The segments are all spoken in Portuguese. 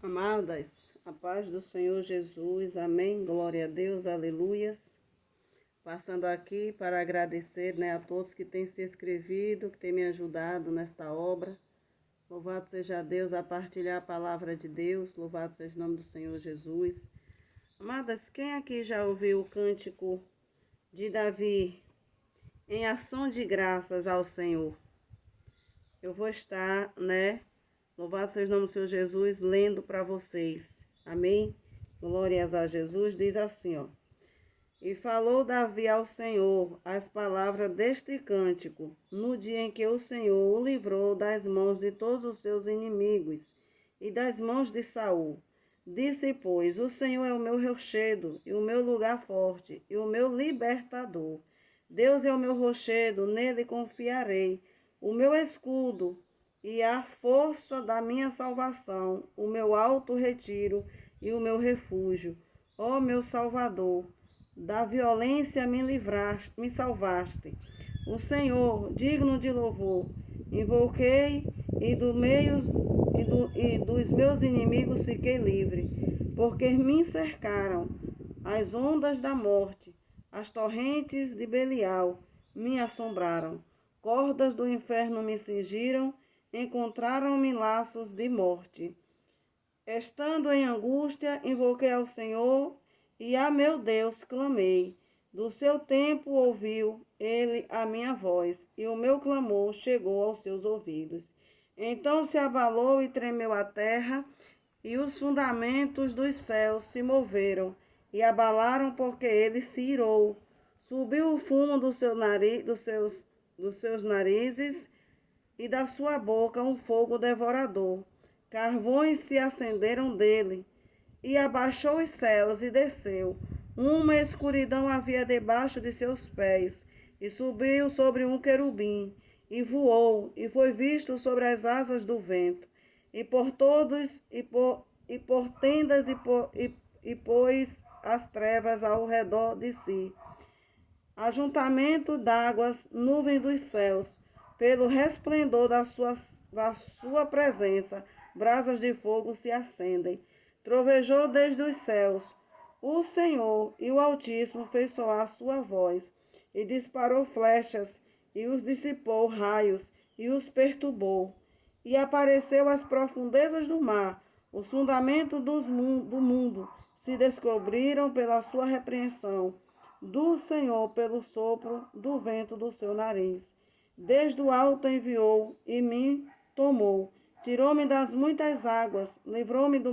Amadas, a paz do Senhor Jesus, amém, glória a Deus, aleluias. Passando aqui para agradecer, a todos que têm se inscrevido, que têm me ajudado nesta obra. Louvado seja Deus a partilhar a palavra de Deus, louvado seja o nome do Senhor Jesus. Amadas, quem aqui já ouviu o cântico de Davi em ação de graças ao Senhor? Eu vou estar, louvado seja o nome do Senhor Jesus, lendo para vocês. Amém? Glórias a Jesus. Diz assim, ó. E falou Davi ao Senhor as palavras deste cântico, no dia em que o Senhor o livrou das mãos de todos os seus inimigos e das mãos de Saul. Disse, pois, o Senhor é o meu rochedo e o meu lugar forte e o meu libertador. Deus é o meu rochedo, nele confiarei, o meu escudo e a força da minha salvação, o meu alto retiro e o meu refúgio. Ó meu Salvador, da violência me livraste, me salvaste. O Senhor, digno de louvor, invoquei e dos meus inimigos fiquei livre, porque me cercaram as ondas da morte, as torrentes de Belial me assombraram, cordas do inferno me cingiram, encontraram-me laços de morte. Estando em angústia, invoquei ao Senhor e a meu Deus clamei. Do seu tempo ouviu ele a minha voz, e o meu clamor chegou aos seus ouvidos. Então se abalou e tremeu a terra, e os fundamentos dos céus se moveram, e abalaram porque ele se irou. Subiu o fumo do seu dos seus narizes, e da sua boca um fogo devorador. Carvões se acenderam dele, e abaixou os céus e desceu. Uma escuridão havia debaixo de seus pés, e subiu sobre um querubim, e voou, e foi visto sobre as asas do vento, e por todos, e por tendas, e pôs as trevas ao redor de si. Ajuntamento d'águas, nuvem dos céus, pelo resplendor da sua presença, brasas de fogo se acendem. Trovejou desde os céus o Senhor, e o Altíssimo fez soar a sua voz, e disparou flechas, e os dissipou raios, e os perturbou. E apareceu às profundezas do mar, os fundamentos do mundo se descobriram pela sua repreensão, do Senhor pelo sopro do vento do seu nariz. Desde o alto enviou e me tomou. Tirou-me das muitas águas, livrou-me do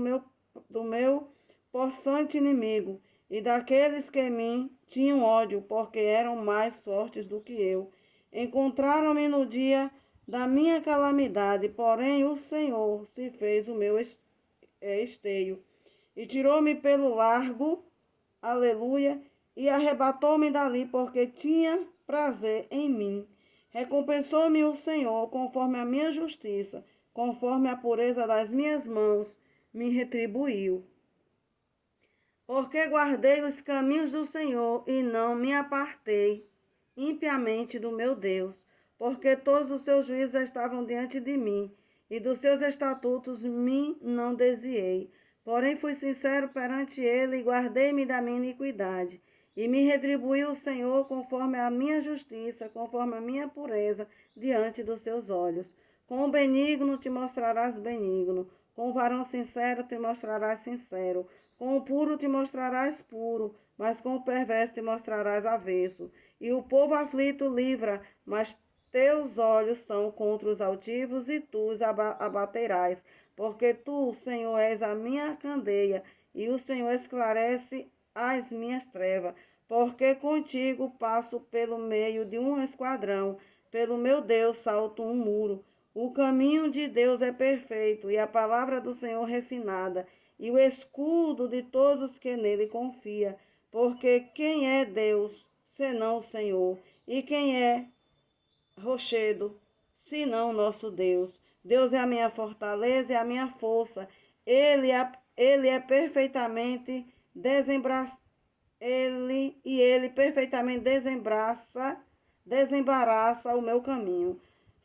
meu possante inimigo e daqueles que em mim tinham ódio, porque eram mais fortes do que eu. Encontraram-me no dia da minha calamidade, porém o Senhor se fez o meu esteio e tirou-me pelo largo, aleluia, e arrebatou-me dali, porque tinha prazer em mim. Recompensou-me o Senhor conforme a minha justiça, conforme a pureza das minhas mãos, me retribuiu. Porque guardei os caminhos do Senhor e não me apartei impiamente do meu Deus, porque todos os seus juízos estavam diante de mim, e dos seus estatutos me não desviei. Porém fui sincero perante ele e guardei-me da minha iniquidade. E me retribuiu o Senhor conforme a minha justiça, conforme a minha pureza diante dos seus olhos. Com o benigno te mostrarás benigno, com o varão sincero te mostrarás sincero, com o puro te mostrarás puro, mas com o perverso te mostrarás avesso. E o povo aflito livra, mas teus olhos são contra os altivos, e tu os abaterás, porque tu, Senhor, és a minha candeia, e o Senhor esclarece as minhas trevas, porque contigo passo pelo meio de um esquadrão, pelo meu Deus salto um muro. O caminho de Deus é perfeito, e a palavra do Senhor refinada, e o escudo de todos os que nele confia. Porque quem é Deus, senão o Senhor? E quem é rochedo, senão nosso Deus? Deus é a minha fortaleza e a minha força. Ele é perfeitamente ele perfeitamente desembaraça o meu caminho.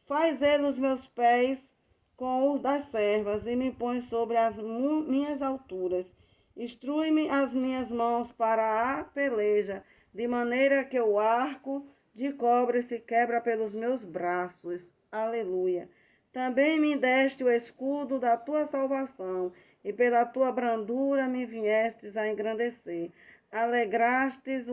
Faz ele os meus pés com os das servas, e me põe sobre as minhas alturas. Instrui-me as minhas mãos para a peleja, de maneira que o arco de cobre se quebra pelos meus braços. Aleluia. Também me deste o escudo da tua salvação, e pela tua brandura me viestes a engrandecer. Alegrastes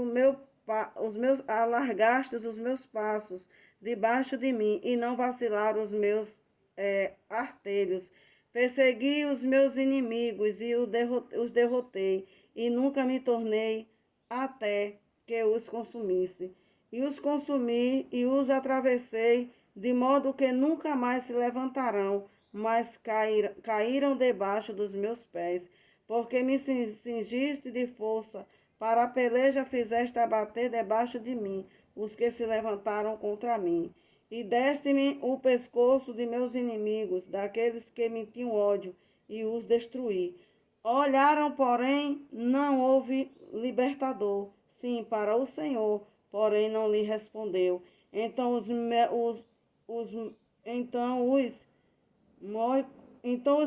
alargastes os meus passos debaixo de mim, e não vacilaram os meus artelhos. Persegui os meus inimigos e os derrotei, e nunca me tornei até que os consumisse. E os consumi e os atravessei, de modo que nunca mais se levantarão, mas caíram debaixo dos meus pés, porque me cingiste de força, para a peleja fizeste abater debaixo de mim os que se levantaram contra mim. E deste-me o pescoço de meus inimigos, daqueles que me tinham ódio, e os destruí. Olharam, porém, não houve libertador, sim, para o Senhor, porém não lhe respondeu. Então os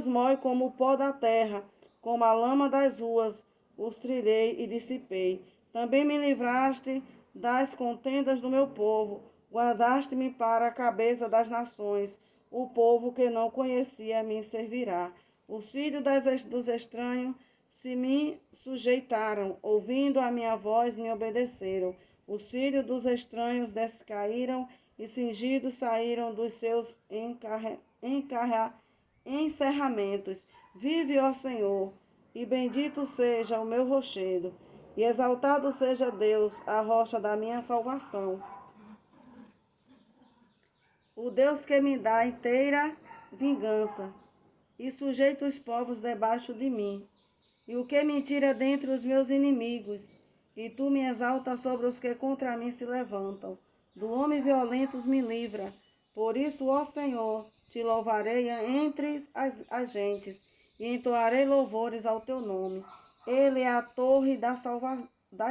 mói como o pó da terra, como a lama das ruas, os trilhei e dissipei. Também me livraste das contendas do meu povo, guardaste-me para a cabeça das nações. O povo que não conhecia me servirá. Os filhos dos estranhos se me sujeitaram, ouvindo a minha voz me obedeceram. Os filhos dos estranhos descaíram e cingidos saíram dos seus encerramentos. Vive, ó Senhor, e bendito seja o meu rochedo, e exaltado seja Deus, a rocha da minha salvação. O Deus que me dá inteira vingança, e sujeita os povos debaixo de mim, e o que me tira dentre os meus inimigos, e tu me exaltas sobre os que contra mim se levantam. Do homem violento me livra. Por isso, ó Senhor, te louvarei entre as gentes, e entoarei louvores ao teu nome. Ele é a torre das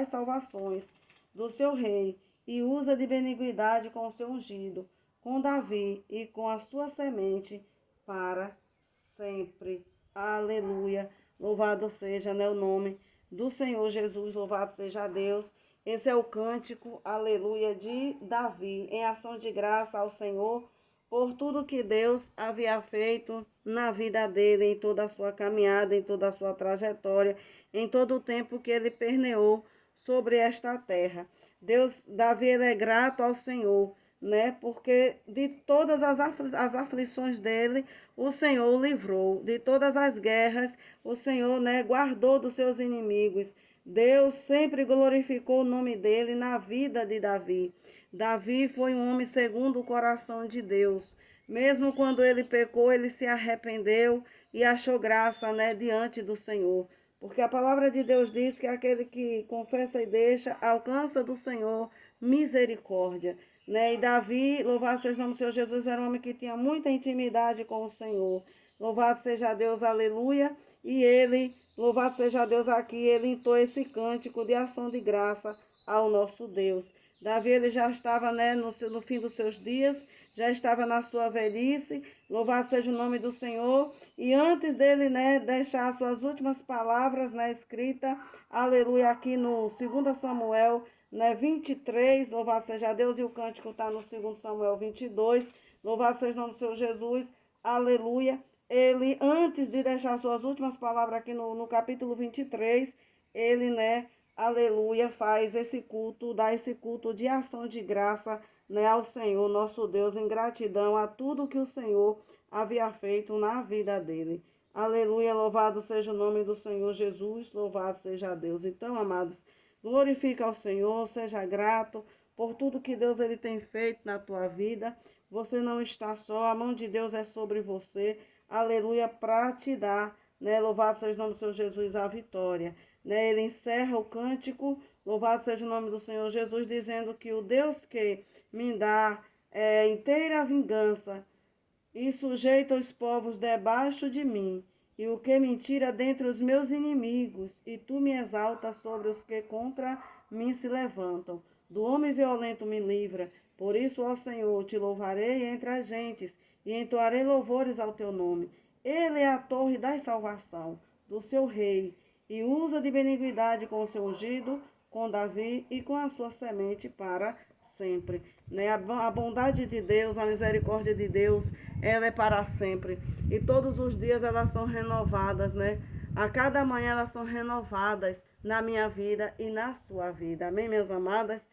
salvações do seu rei, e usa de benignidade com o seu ungido, com Davi e com a sua semente para sempre. Aleluia. Louvado seja, né, o nome do Senhor Jesus, louvado seja Deus. Esse é o cântico, aleluia, de Davi, em ação de graça ao Senhor, por tudo que Deus havia feito na vida dele, em toda a sua caminhada, em toda a sua trajetória, em todo o tempo que ele perneou sobre esta terra. Davi, ele é grato ao Senhor, né? Porque de todas as aflições dele, o Senhor o livrou. De todas as guerras, o Senhor, né, guardou dos seus inimigos. Deus sempre glorificou o nome dele na vida de Davi. Davi foi um homem segundo o coração de Deus. Mesmo quando ele pecou, ele se arrependeu e achou graça, né, diante do Senhor. Porque a palavra de Deus diz que aquele que confessa e deixa, alcança do Senhor misericórdia. Né? E Davi, louvado seja o nome do Senhor Jesus, era um homem que tinha muita intimidade com o Senhor. Louvado seja Deus, aleluia. E ele, louvado seja Deus aqui, ele entoou esse cântico de ação de graça ao nosso Deus. Davi, ele já estava, né, no fim dos seus dias, já estava na sua velhice, louvado seja o nome do Senhor. E antes dele, né, deixar as suas últimas palavras, né, escrita, aleluia, aqui no 2 Samuel, né, 23, louvado seja Deus, e o cântico está no 2 Samuel 22, louvado seja o nome do Senhor Jesus, aleluia. Ele, antes de deixar suas últimas palavras aqui no capítulo 23, ele, né, aleluia, faz esse culto, dá esse culto de ação de graça, né, ao Senhor, nosso Deus, em gratidão a tudo que o Senhor havia feito na vida dele. Aleluia, louvado seja o nome do Senhor Jesus, louvado seja Deus. Então, amados, glorifica ao Senhor, seja grato por tudo que Deus ele tem feito na tua vida. Você não está só, a mão de Deus é sobre você. Aleluia, para te dar, né? Louvado seja o nome do Senhor Jesus, a vitória. Né? Ele encerra o cântico, louvado seja o nome do Senhor Jesus, dizendo que o Deus que me dá inteira vingança e sujeita os povos debaixo de mim, e o que me tira dentre os meus inimigos, e tu me exaltas sobre os que contra mim se levantam. Do homem violento me livra, Por isso, ó Senhor, te louvarei entre as gentes e entoarei louvores ao teu nome. Ele é a torre da salvação do seu rei e usa de benignidade com o seu ungido, com Davi e com a sua semente para sempre. Né? A bondade de Deus, a misericórdia de Deus, ela é para sempre. E todos os dias elas são renovadas, né? A cada manhã elas são renovadas na minha vida e na sua vida. Amém, minhas amadas?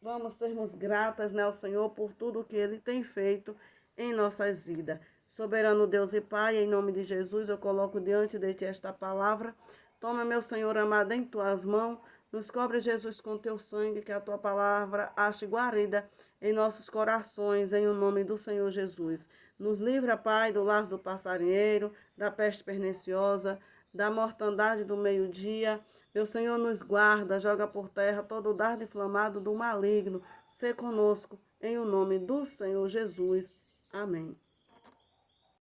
Vamos sermos gratas, né, ao Senhor por tudo que Ele tem feito em nossas vidas. Soberano Deus e Pai, em nome de Jesus, eu coloco diante de Ti esta palavra. Toma, meu Senhor amado, em Tuas mãos. Nos cobre, Jesus, com Teu sangue, que a Tua palavra ache guarida em nossos corações, em o nome do Senhor Jesus. Nos livra, Pai, do laço do passarinheiro, da peste perniciosa, da mortandade do meio-dia. Meu Senhor, nos guarda, joga por terra todo o dardo inflamado do maligno. Sê conosco, em o nome do Senhor Jesus. Amém.